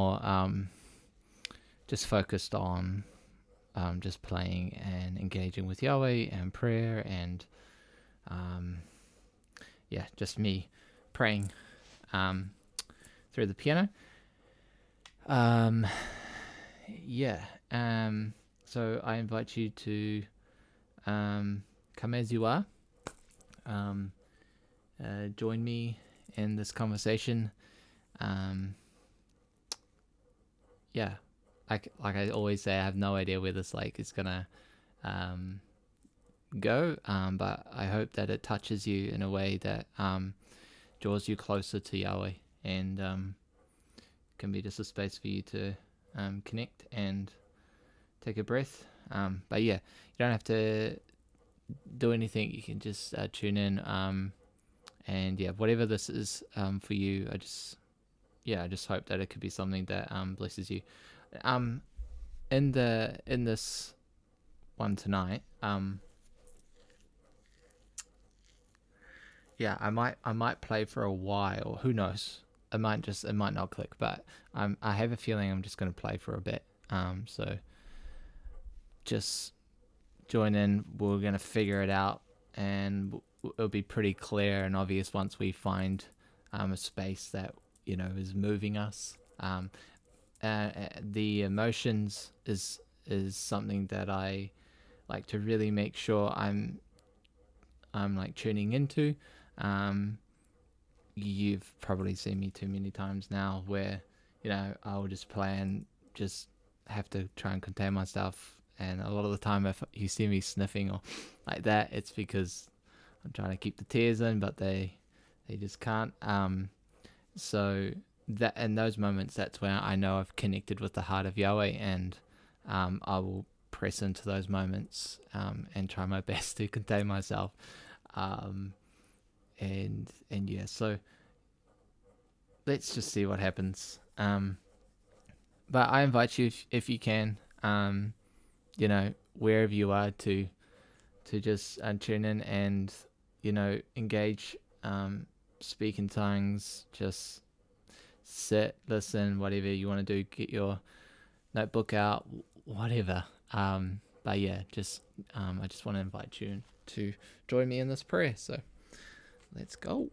more just focused on just playing and engaging with Yahweh and prayer and just me praying through the piano. So I invite you to come as you are. Join me in this conversation. Like I always say, I have no idea where this is gonna go, but I hope that it touches you in a way that draws you closer to Yahweh, and can be just a space for you to connect and take a breath. But yeah, you don't have to do anything. You can just tune in, and yeah, whatever this is for you, I just hope that it could be something that blesses you. In this one tonight, I might play for a while. Who knows? It might not click, but I have a feeling I'm just going to play for a bit. So just join in. We're going to figure it out, and it'll be pretty clear and obvious once we find a space that is moving us. The emotions is something that I like to really make sure I'm like tuning into. You've probably seen me too many times now where I'll just play and just have to try and contain myself, and a lot of the time if you see me sniffing or like that, it's because I'm trying to keep the tears in, but they just can't. So that in those moments, that's where I know I've connected with the heart of Yahweh, and I will press into those moments and try my best to contain myself. So let's just see what happens. But I invite you, if you can, wherever you are, to just tune in and engage, speak in tongues, just sit, listen, whatever you want to do. Get your notebook out, whatever. But yeah, I just want to invite you to join me in this prayer. So let's go.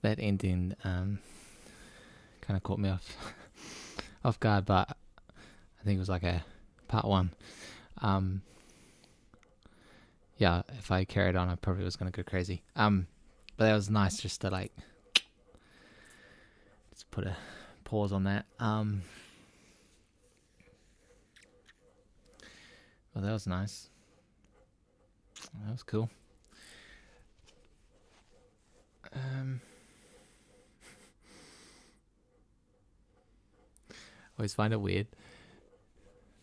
that ending kind of caught me off guard, but I think it was like a part one. Yeah, if I carried on, I probably was gonna go crazy. But that was nice just to like just put a pause on that. Well, that was nice. That was cool. Always find it weird,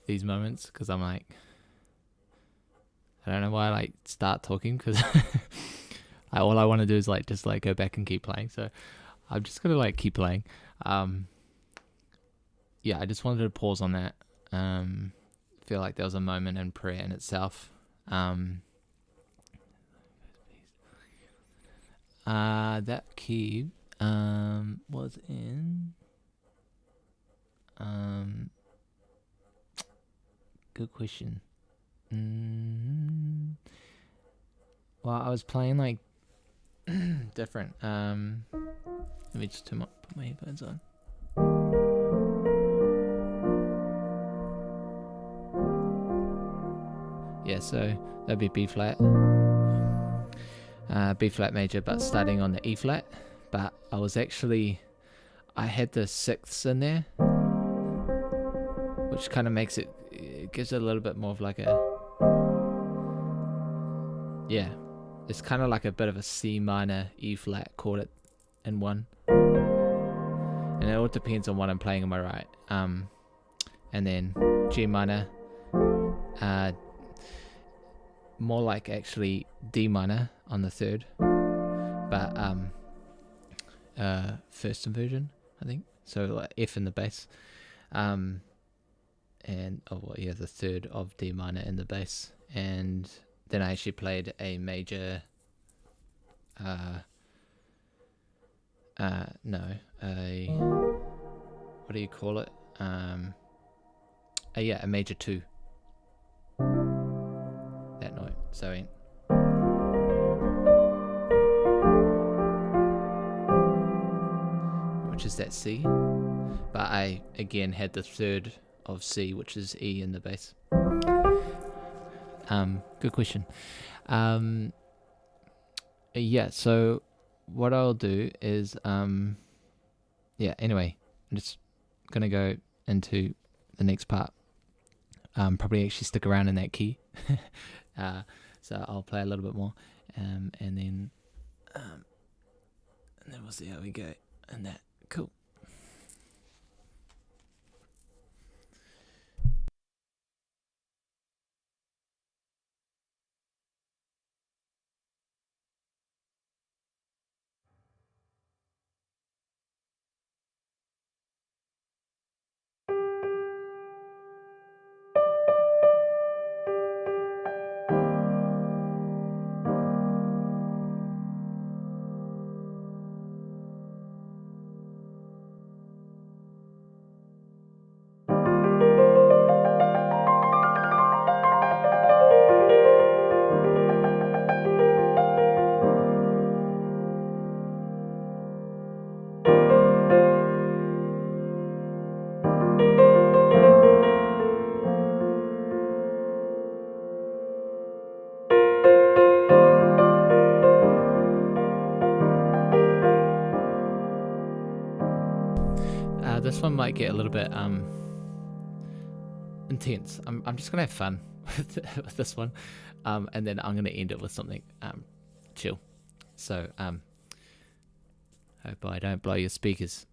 these moments, because I'm like, I don't know why I like start talking, because all I want to do is like just like go back and keep playing. So I'm just gonna like keep playing. Yeah, I just wanted to pause on that. Feel like there was a moment in prayer in itself. That key was in good question. Well, I was playing like different. Let me just put my headphones on. Yeah, so that'd be B flat. B flat major, but starting on the E flat. But I had the sixths in there, which kind of makes it gives it a little bit more of like it's kind of like a bit of a C minor E flat chord in one, and it all depends on what I'm playing on my right. And then G minor, more like actually D minor on the third, but first inversion, I think. So like F in the bass, and the third of D minor in the bass, and then I actually played a major. What do you call it? A major 2. That note. So which is that C, but I again had the third of C, which is E in the bass. Good question. So what I'll do is anyway, I'm just gonna go into the next part. Probably actually stick around in that key. So I'll play a little bit more, and then we'll see how we go and that. Cool. This one might get a little bit intense. I'm just gonna have fun with this one, and then I'm gonna end it with something chill. So hope I don't blow your speakers.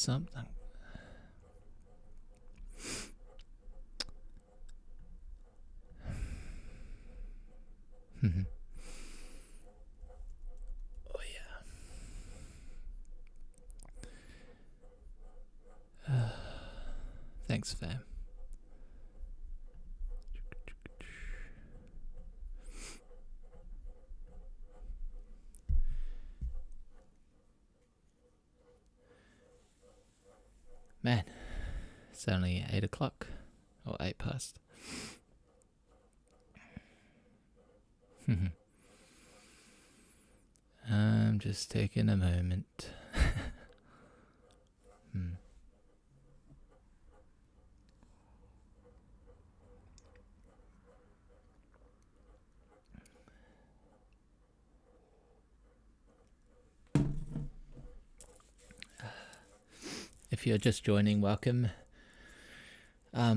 something. Oh yeah. Thanks, fam. Man, it's only 8 o'clock, or 8 past. I'm just taking a moment. If you're just joining, welcome. I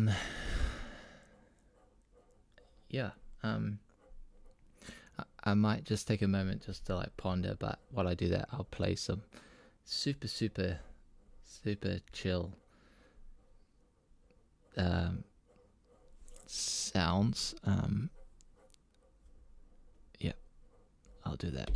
might just take a moment just to like ponder, but while I do that, I'll play some super chill sounds. Yeah, I'll do that.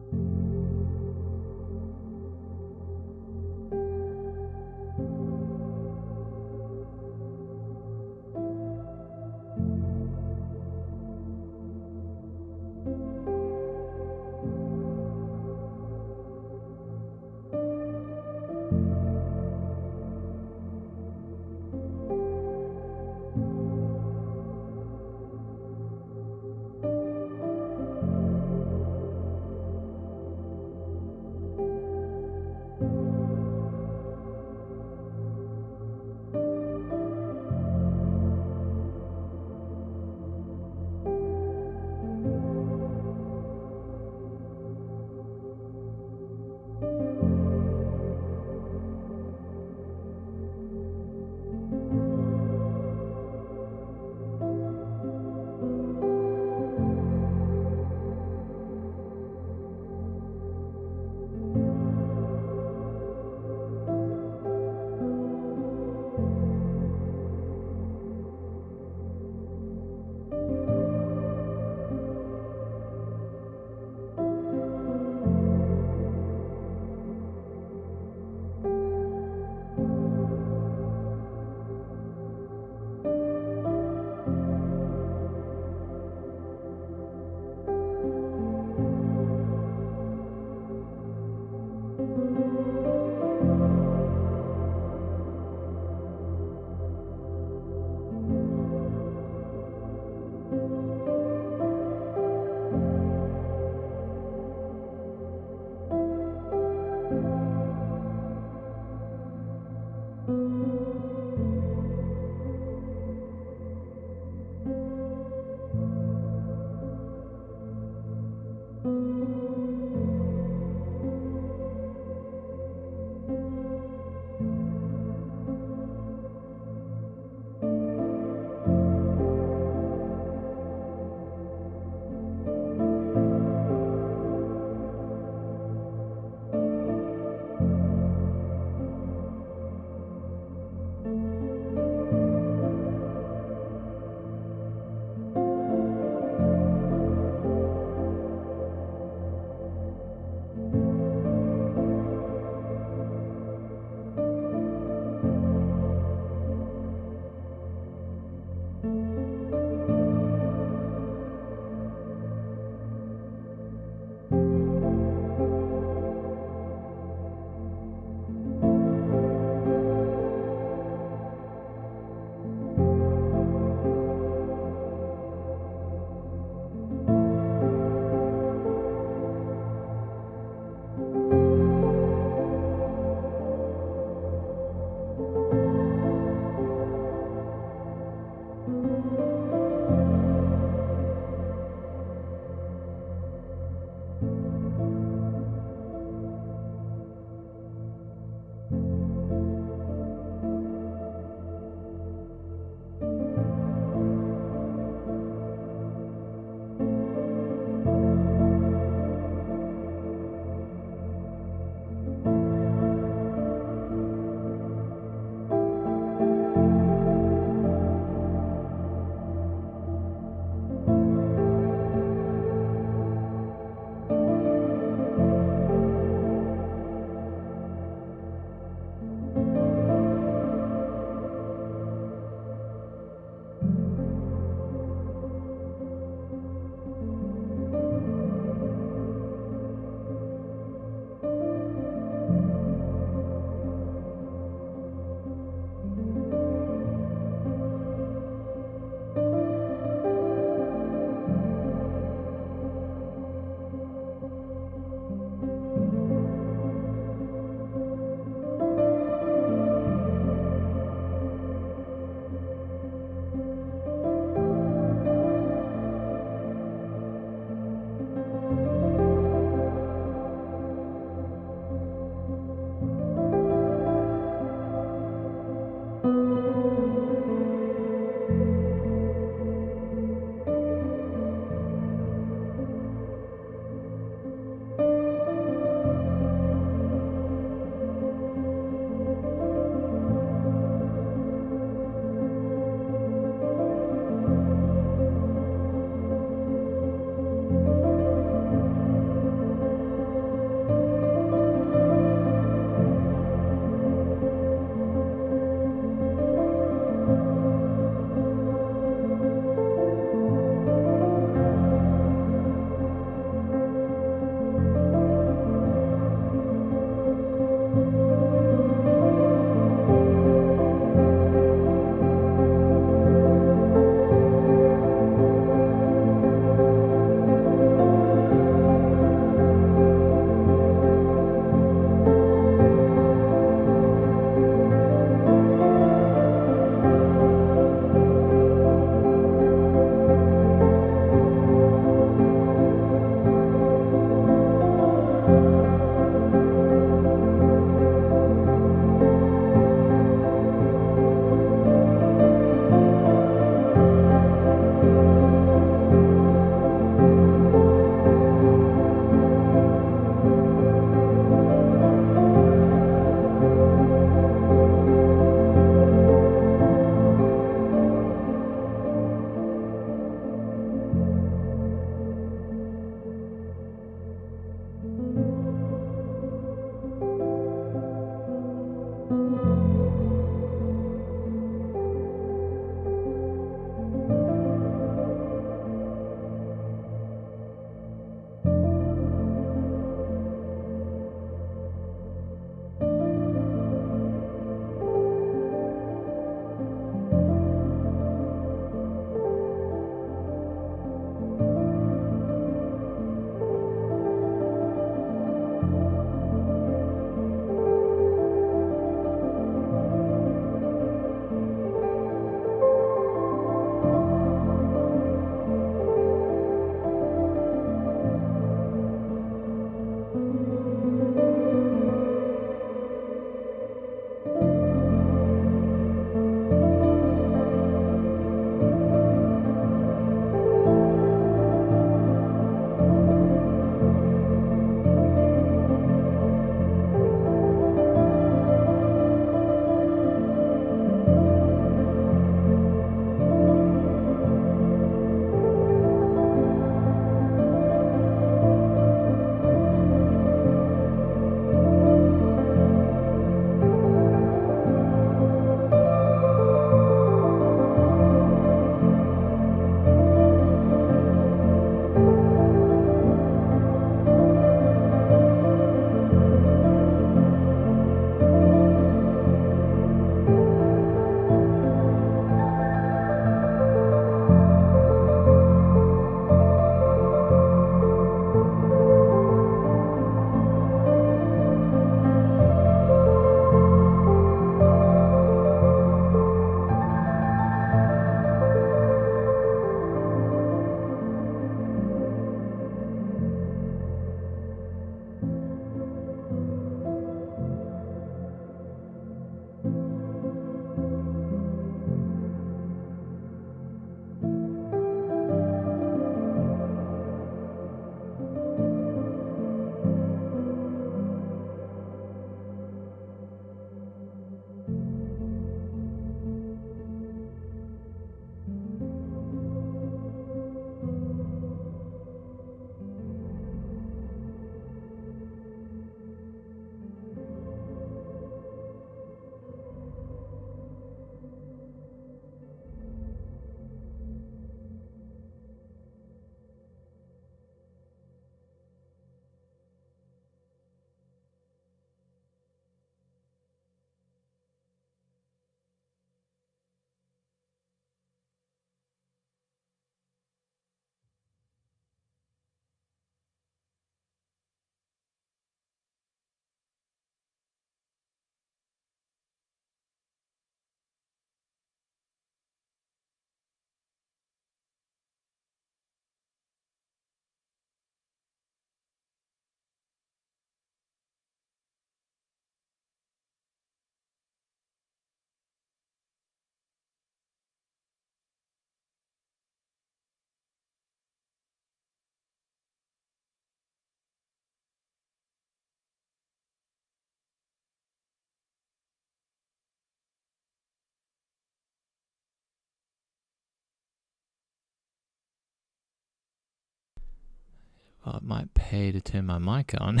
Well, it might pay to turn my mic on.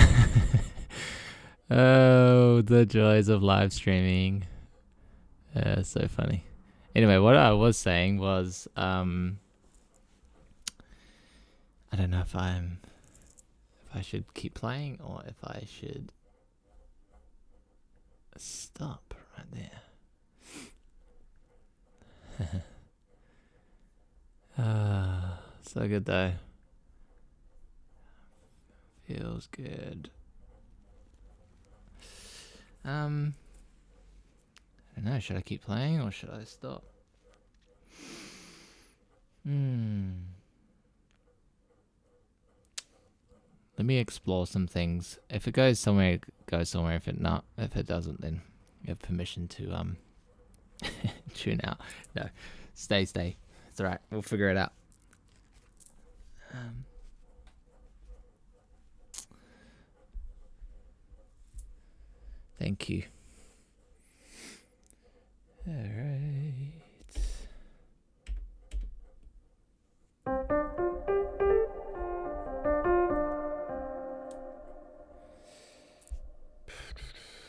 Oh, the joys of live streaming. So funny. Anyway, what I was saying was, I don't know if I should keep playing or if I should stop right there. So good though. Feels good. I don't know, should I keep playing or should I stop? Let me explore some things. If it goes somewhere, it goes somewhere. If it doesn't, then you have permission to tune out. No, stay. It's alright. We'll figure it out. Thank you. Alright.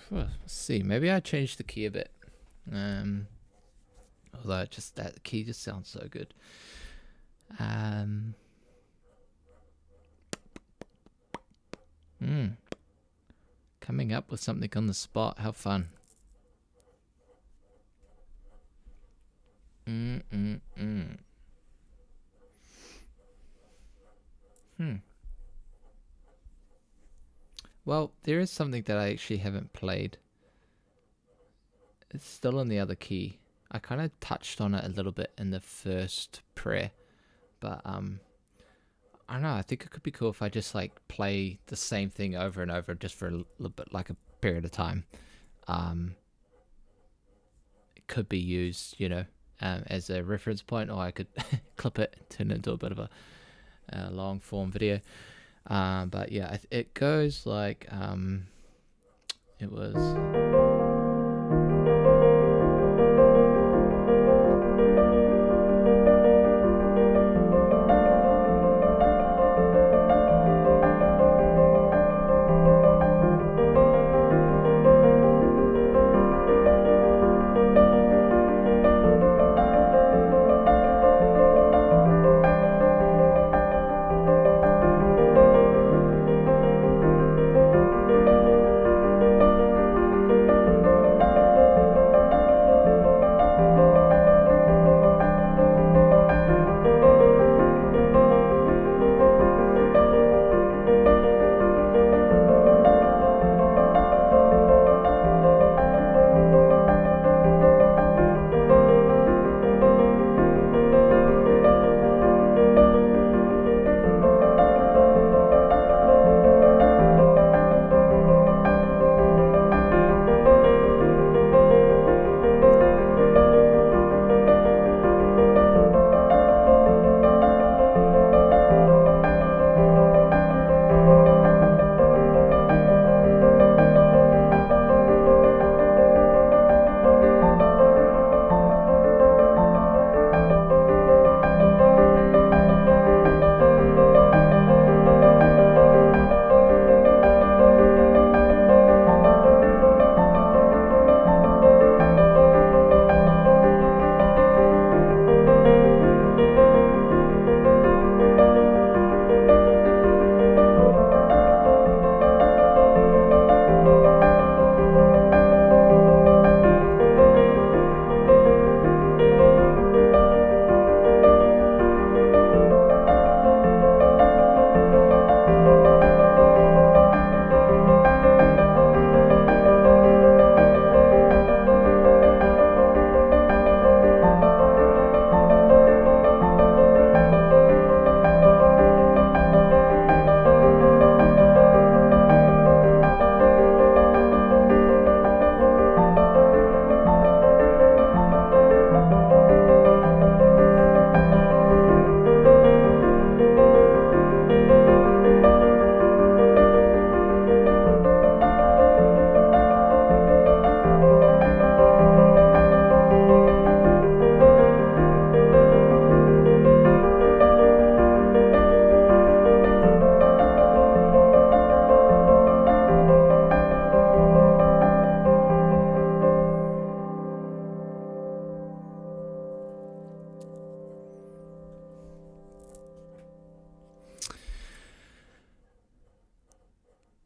Well, let's see. Maybe I changed the key a bit. Although that key just sounds so good. Coming up with something on the spot. How fun. Well, there is something that I actually haven't played. It's still in the other key. I kind of touched on it a little bit in the first prayer, but I don't know. I think it could be cool if I just like play the same thing over and over just for a little bit, like a period of time. It could be used, as a reference point, or I could clip it and turn it into a bit of a long form video. But yeah, it goes like it was.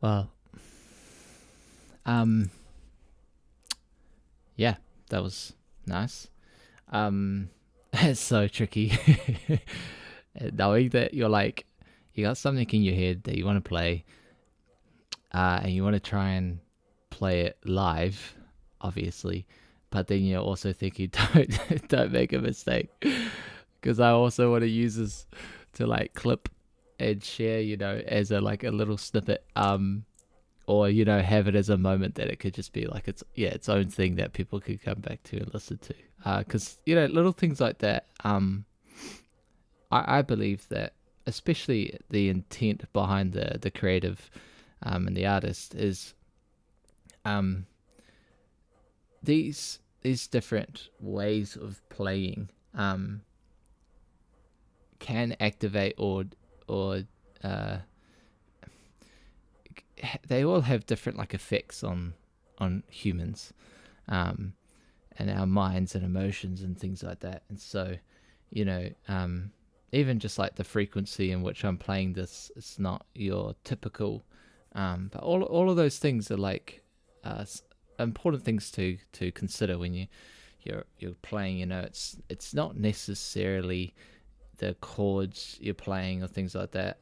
Well, yeah, that was nice. It's so tricky. Knowing that you got something in your head that you want to play, and you want to try and play it live, obviously, but then you're also thinking, don't make a mistake, because I also want to use this to clip and share, as a little snippet, or have it as a moment that it could just be its own thing that people could come back to and listen to, because little things like that. I believe that, especially the intent behind the creative, and the artist is, these different ways of playing can activate or they all have different effects on humans, and our minds and emotions and things like that. And so, even just the frequency in which I'm playing this, it's not your typical, but all of those things are important things to consider when you're playing. It's not necessarily the chords you're playing or things like that.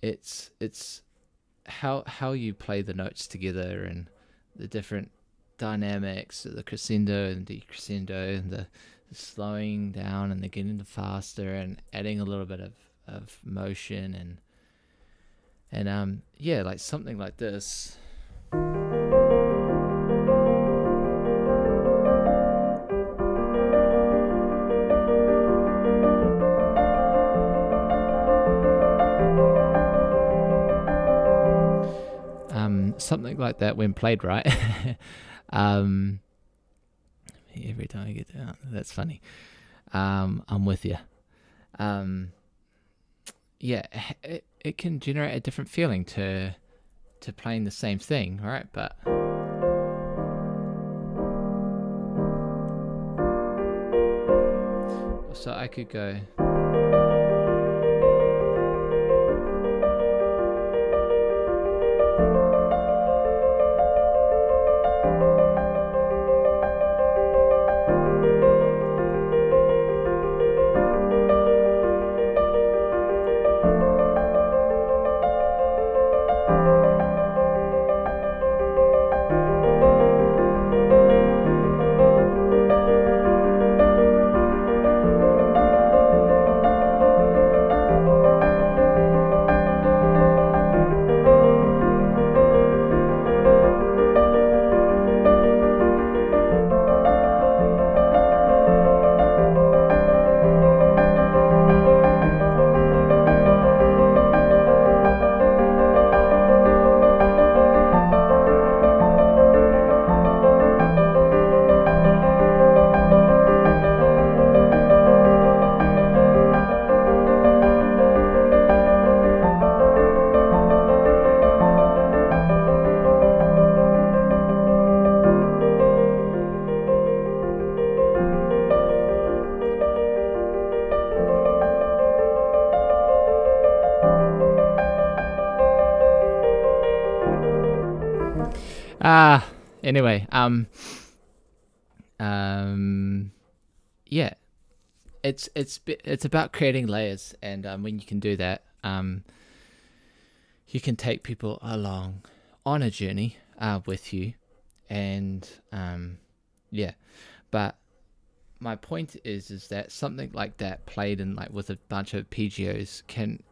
It's how you play the notes together and the different dynamics, the crescendo and decrescendo, and the slowing down and the getting the faster and adding a little bit of motion and something like this. Something like that when played right. Every time I get down, that's funny. I'm with you. It can generate a different feeling to playing the same thing, right? But so I could go. Anyway, yeah, it's about creating layers, and when you can do that, you can take people along on a journey with you, and but my point is that something like that played in with a bunch of PGOs can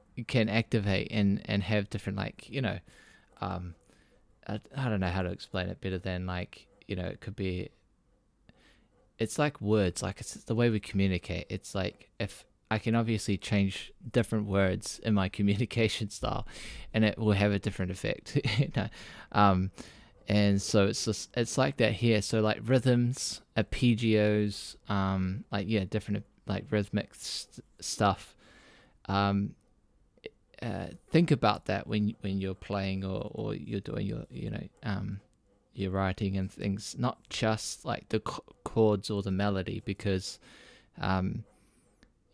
activate and have different I don't know how to explain it better than it could be. It's like words, it's the way we communicate. It's if I can obviously change different words in my communication style, and it will have a different effect. And so it's like that here. So rhythms, arpeggios, different rhythmic stuff. Think about that when you're playing or you're doing your writing and things, not just the chords or the melody, because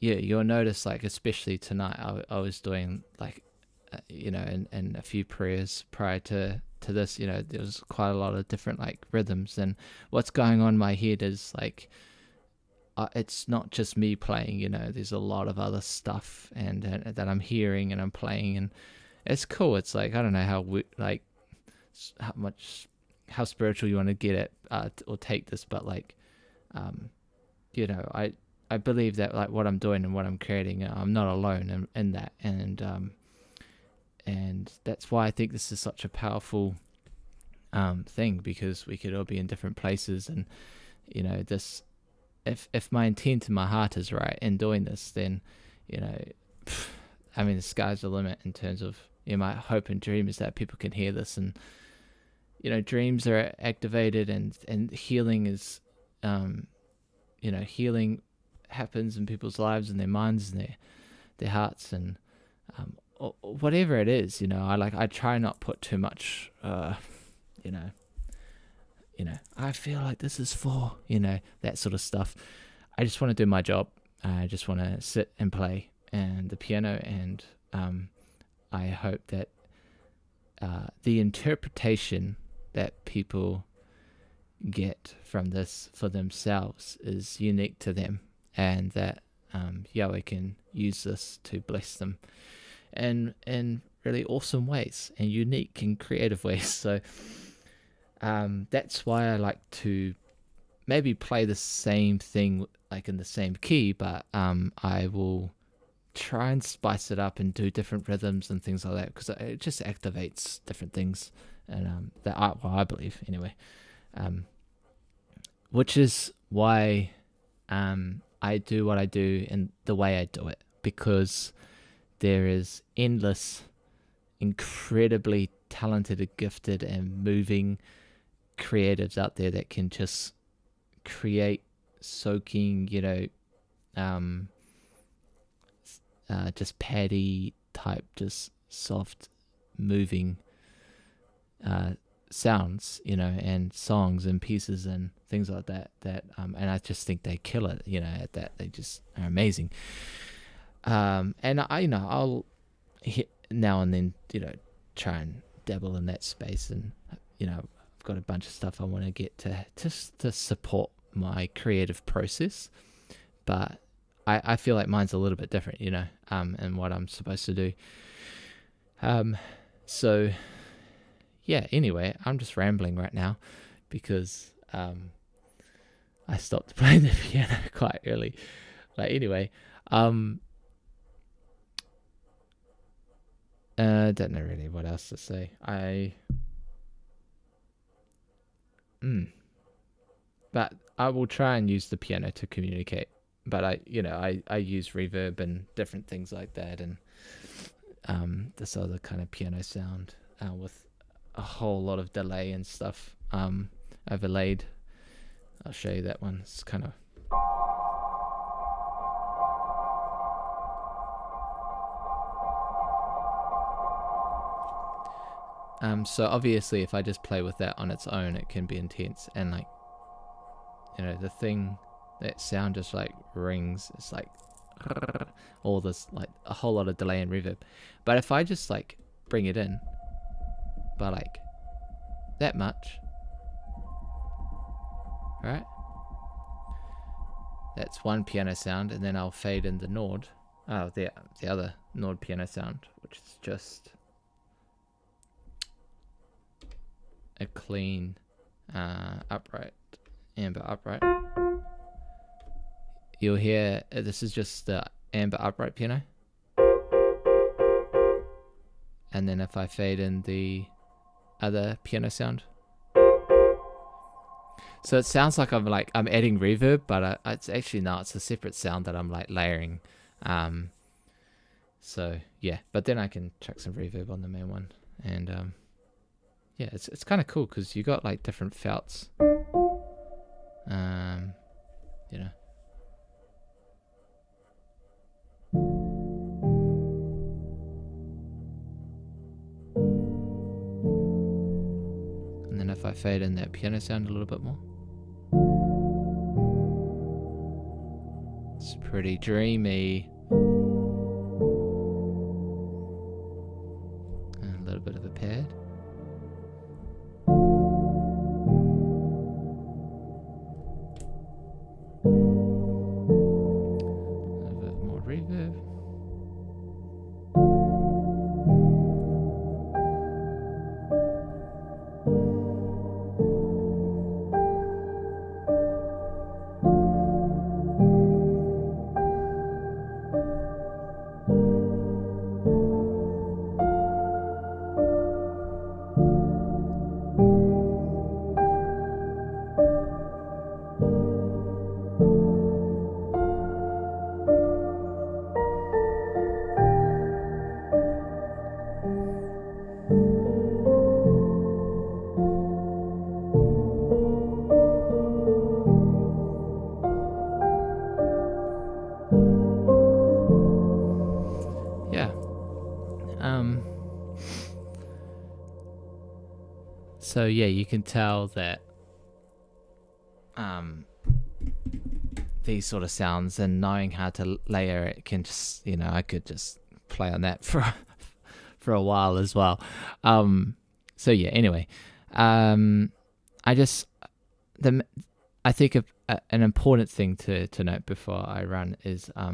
you'll notice especially tonight I was doing and a few prayers prior to this, there was quite a lot of different like rhythms, and what's going on in my head is like, it's not just me playing, there's a lot of other stuff and that I'm hearing and I'm playing, and it's cool. It's like, I don't know how spiritual you want to get at or take this, but like, I believe that like what I'm doing and what I'm creating, I'm not alone in that, and that's why I think this is such a powerful thing, because we could all be in different places, and this, if my intent and my heart is right in doing this, then the sky's the limit in terms of, my hope and dream is that people can hear this, and dreams are activated, and healing is healing happens in people's lives and their minds and their hearts, and whatever it is, I try not put too much I feel like this is for that sort of stuff. I just want to do my job. I just want to sit and play and the piano, and I hope that the interpretation that people get from this for themselves is unique to them, and that Yahweh can use this to bless them in really awesome ways and unique and creative ways. So that's why I like to maybe play the same thing like in the same key, but I will try and spice it up and do different rhythms and things like that, because it just activates different things, and I believe anyway, which is why I do what I do and the way I do it, because there is endless, incredibly talented, gifted, and moving creatives out there that can just create soaking, just paddy type, just soft moving sounds, and songs and pieces and things like that, and I just think they kill it, at that. They just are amazing. And I'll hit now and then, try and dabble in that space, and I've got a bunch of stuff I want to get to just to support my creative process, but I feel like mine's a little bit different, and what I'm supposed to do. So yeah, anyway, I'm just rambling right now because I stopped playing the piano quite early. Anyway, don't know really what else to say. But I will try and use the piano to communicate. But I use reverb and different things like that, and this other kind of piano sound with a whole lot of delay and stuff overlaid. I'll show you that one. It's kind of so obviously if I just play with that on its own, it can be intense, and the thing, that sound just like rings. It's like all this, like a whole lot of delay and reverb. But if I just like bring it in by like that much, right? That's one piano sound, and then I'll fade in the Nord. Oh, the other Nord piano sound, which is just a clean upright, amber upright. You'll hear this is just the amber upright piano, and then if I fade in the other piano sound, so it sounds like I'm adding reverb, but it's actually not. It's a separate sound that I'm like layering. So yeah, but then I can chuck some reverb on the main one, and yeah, it's kind of cool because you got like different felts, And then if I fade in that piano sound a little bit more, it's pretty dreamy. So yeah, you can tell that these sort of sounds, and knowing how to layer it can just, I could just play on that for a while as well. So yeah, anyway, I think an important thing to note before I run is I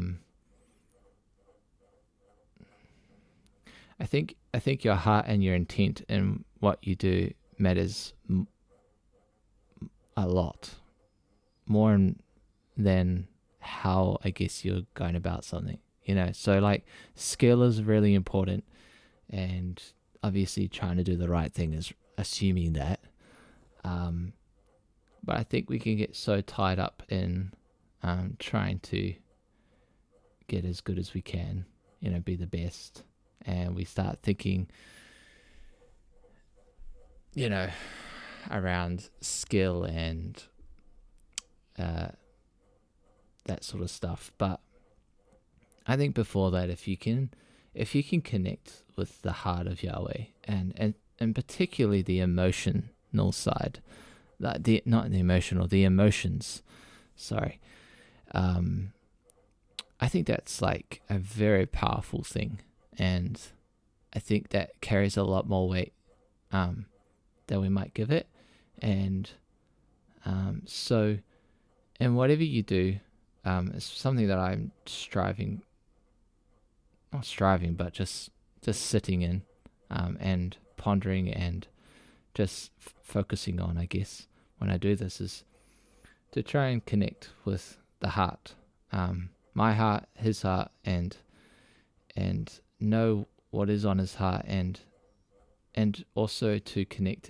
think your heart and your intent in what you do matters a lot more than how I guess you're going about something. So like skill is really important, and obviously trying to do the right thing is assuming that. But I think we can get so tied up in trying to get as good as we can, be the best, and we start thinking, around skill and that sort of stuff. But I think before that, if you can connect with the heart of Yahweh and particularly the emotional side, the emotions. Sorry. I think that's like a very powerful thing, and I think that carries a lot more weight than we might give it. And so, and whatever you do, it's something that I'm but just sitting in and pondering and just focusing on, I guess, when I do this, is to try and connect with the heart, my heart, his heart, and know what is on his heart, and also to connect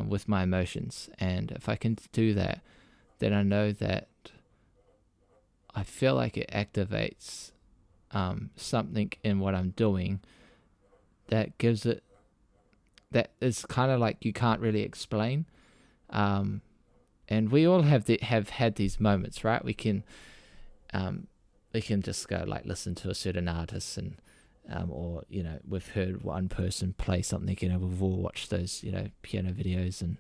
with my emotions. And if I can do that, then I know that I feel like it activates something in what I'm doing that gives it, that is kind of like you can't really explain. And we all have had these moments, right? We can just go like listen to a certain artist, and or we've heard one person play something. We've all watched those piano videos, and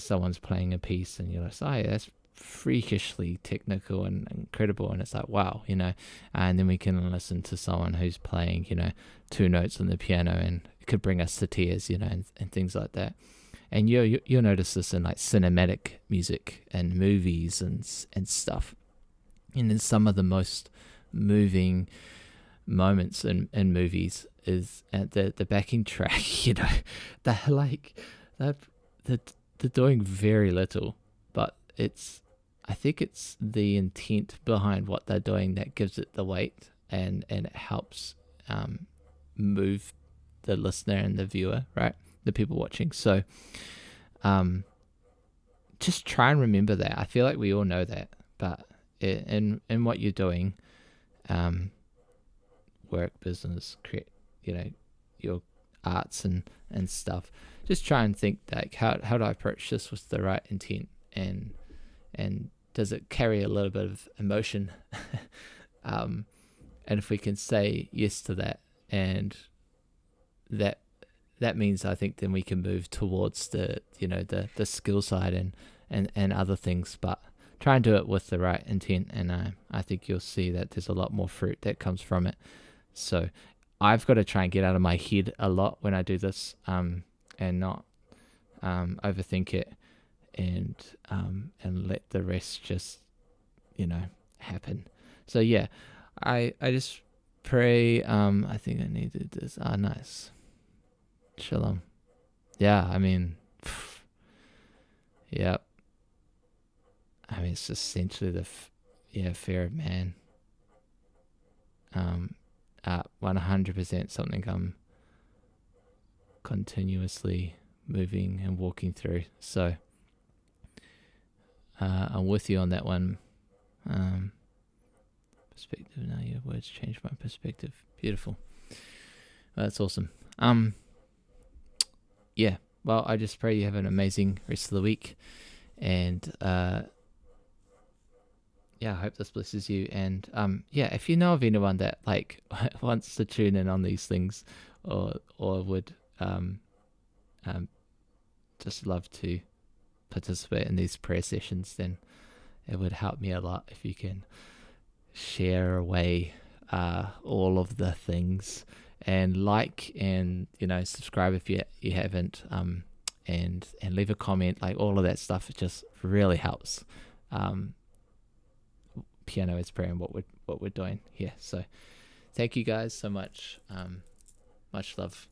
someone's playing a piece, and you're like, oh yeah, that's freakishly technical and incredible, and it's like, wow, and then we can listen to someone who's playing two notes on the piano, and it could bring us to tears, and things like that. And you'll notice this in like cinematic music and movies and stuff. And in some of the most moving moments in movies is at the backing track. They're doing very little, but I think it's the intent behind what they're doing that gives it the weight, and it helps move the listener and the viewer, right? The people watching. So just try and remember that. I feel like we all know that, but in what you're doing, work, business, create, your arts and stuff, just try and think like, how do I approach this with the right intent, and does it carry a little bit of emotion? And if we can say yes to that, and that means, I think, then we can move towards the skill side and other things. But try and do it with the right intent, and I think you'll see that there's a lot more fruit that comes from it. So I've got to try and get out of my head a lot when I do this, and not overthink it, and let the rest just happen. So yeah, I just pray. I think I needed this. Nice. Shalom. Yeah, I mean, yep. I mean, it's essentially the fear of man. 100% something I'm continuously moving and walking through. So I'm with you on that one. Perspective. Now your words change my perspective. Beautiful. Well, that's awesome. Yeah. Well, I just pray you have an amazing rest of the week, and I hope this blesses you. And if you know of anyone that like wants to tune in on these things, or would just love to participate in these prayer sessions, then it would help me a lot if you can share away all of the things, and like, and subscribe if you haven't, and leave a comment. Like, all of that stuff, it just really helps Piano is Prayer and what we're doing here. So thank you guys so much. Much love.